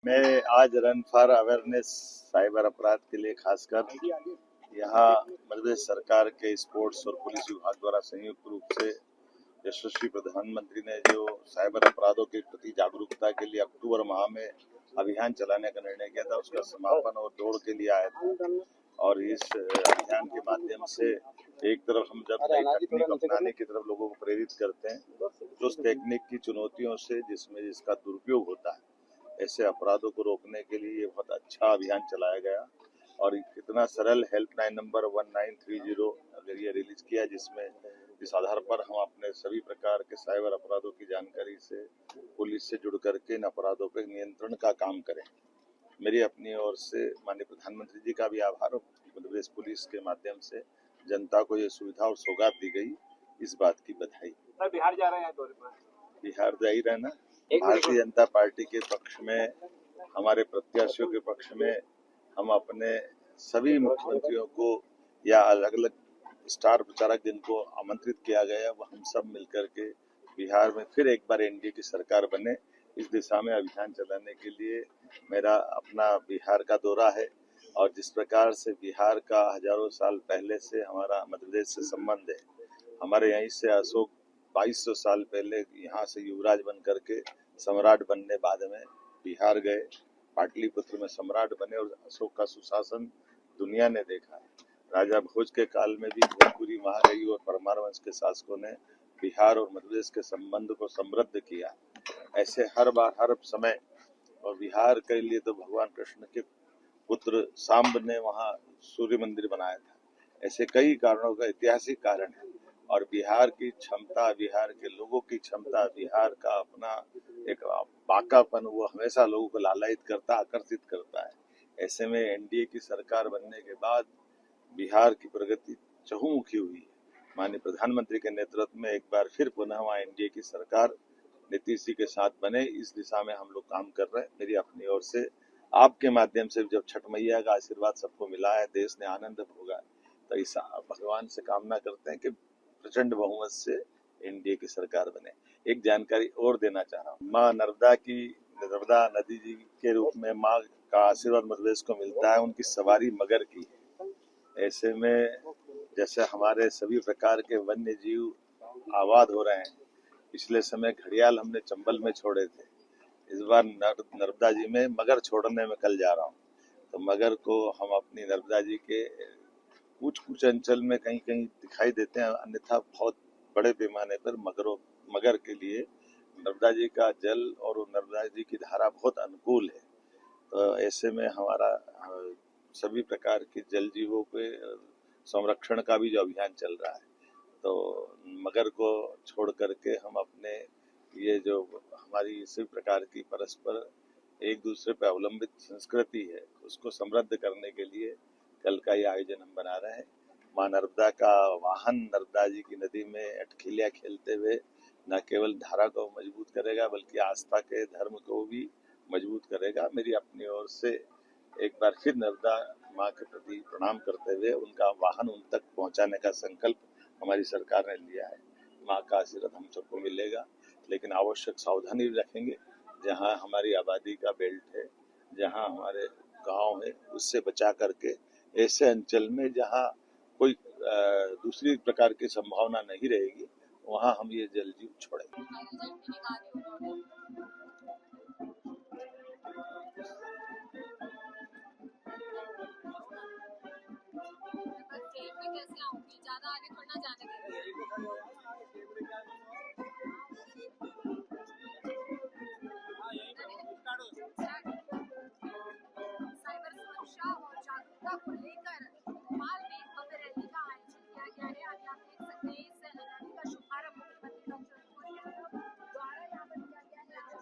मैं आज run for awareness cyber अपराध के लिए खासकर यहाँ मध्य प्रदेश सरकार के स्पोर्ट्स और पुलिस विभाग द्वारा संयुक्त रूप से यशस्वी प्रधानमंत्री ने जो साइबर अपराधों के प्रति जागरूकता के लिए अक्टूबर माह में अभियान चलाने का निर्णय किया था, उसका समापन और दौड़ के लिए आया था। और इस अभियान के माध्यम से एक तरफ हम जब नई तकनीक अपनाने की तरफ लोगों को प्रेरित करते हैं, तो उस टेक्निक की चुनौतियों से जिसका दुरुपयोग होता है, ऐसे अपराधों को रोकने के लिए ये बहुत अच्छा अभियान चलाया गया। और कितना सरल हेल्पलाइन नंबर 1930 अगर ये रिलीज किया, जिसमें इस आधार पर हम अपने सभी प्रकार के साइबर अपराधों की जानकारी से पुलिस से जुड़ करके इन अपराधों पर नियंत्रण का काम करें। मेरी अपनी ओर से माननीय प्रधानमंत्री जी का भी आभार। मध्य प्रदेश पुलिस के माध्यम से जनता को ये सुविधा और सौगात दी गई, इस बात की बधाई। बिहार जा रहे हैं दौरे पर? बिहार जा ही रहना। भारतीय जनता पार्टी के पक्ष में, हमारे प्रत्याशियों के पक्ष में हम अपने सभी मुख्यमंत्रियों को या अलग अलग स्टार प्रचारक जिनको आमंत्रित किया गया, वो हम सब मिलकर के बिहार में फिर एक बार एनडीए की सरकार बने, इस दिशा में अभियान चलाने के लिए मेरा अपना बिहार का दौरा है। और जिस प्रकार से बिहार का हजारों साल पहले से हमारा मध्य प्रदेश से संबंध है, हमारे यहीं से अशोक 2200 साल पहले यहाँ से युवराज बन करके सम्राट बनने बाद में बिहार गए, पाटलिपुत्र में सम्राट बने और अशोक का सुशासन दुनिया ने देखा है। राजा भोज के काल में भी भोजपुरी महारई और परमार वंश के शासकों ने बिहार और मध्य प्रदेश के संबंध को समृद्ध किया। ऐसे हर बार हर समय, और बिहार के लिए तो भगवान कृष्ण के पुत्र सांब ने वहाँ सूर्य मंदिर बनाया था। ऐसे कई कारणों का ऐतिहासिक कारण है। और बिहार की क्षमता, बिहार के लोगों की क्षमता, बिहार का अपना एक बाकापन, वो हमेशा लोगों को लालायित करता, आकर्षित करता है। ऐसे में एनडीए की सरकार बनने के बाद बिहार की प्रगति चहुमुखी हुई है। माननीय प्रधानमंत्री के नेतृत्व में एक बार फिर पुनः वहाँ एनडीए की सरकार नीतीश जी के साथ बने, इस दिशा में हम लोग काम कर रहे हैं। मेरी अपनी ओर से आपके माध्यम से जब छठ मैया का आशीर्वाद सबको मिला है, देश ने आनंद भोगा, तो इस भगवान से कामना करते हैं कि प्रचंड बहुमत से एनडीए की सरकार बने। एक जानकारी और देना चाह रहा हूँ, माँ नर्मदा नदी जी के रूप में माँ का आशीर्वाद मध्य प्रदेश को मिलता है। उनकी सवारी मगर की है। ऐसे में जैसे हमारे सभी प्रकार के वन्य जीव आबाद हो रहे हैं, पिछले समय घड़ियाल हमने चंबल में छोड़े थे, इस बार नर्मदा जी में मगर छोड़ने में कल जा रहा हूँ। तो मगर को हम अपनी नर्मदा जी के कुछ अंचल में कहीं कहीं दिखाई देते हैं, अन्यथा बहुत बड़े पैमाने पर मगर के लिए नर्मदा जी का जल और नर्मदा जी की धारा बहुत अनुकूल है। तो ऐसे में हमारा सभी प्रकार के जल जीवों के संरक्षण का भी जो अभियान चल रहा है, तो मगर को छोड़ करके हम अपने ये जो हमारी इसी प्रकार की परस्पर एक दूसरे पर अवलंबित संस्कृति है, उसको समृद्ध करने के लिए कल का ये आयोजन हम बना रहे हैं। माँ नर्मदा का वाहन नर्मदा जी की नदी में अटखिलिया खेलते हुए न केवल धारा को मजबूत करेगा, बल्कि आस्था के धर्म को भी मजबूत करेगा। मेरी अपनी ओर से एक बार फिर नर्मदा माँ के प्रति प्रणाम करते हुए उनका वाहन उन तक पहुँचाने का संकल्प हमारी सरकार ने लिया है। माँ का आशीर्वाद हम सबको मिलेगा, लेकिन आवश्यक सावधानी रखेंगे। जहाँ हमारी आबादी का बेल्ट है, जहाँ हमारे गांव है, उससे बचा करके ऐसे अंचल में जहाँ कोई दूसरी प्रकार की संभावना नहीं रहेगी, वहाँ हम ये जल जीव छोड़ेंगे। ज्यादा आगे बढ़ना जाने साइबर सुरक्षा और जागरूकता को लेकर भोपाल में भव्य रैली का आयोजन किया गया है। आगे आप देख सकते हैं इस रैली का शुभारंभ मुख्यमंत्री डॉक्टर द्वारा यहाँ पर किया गया है।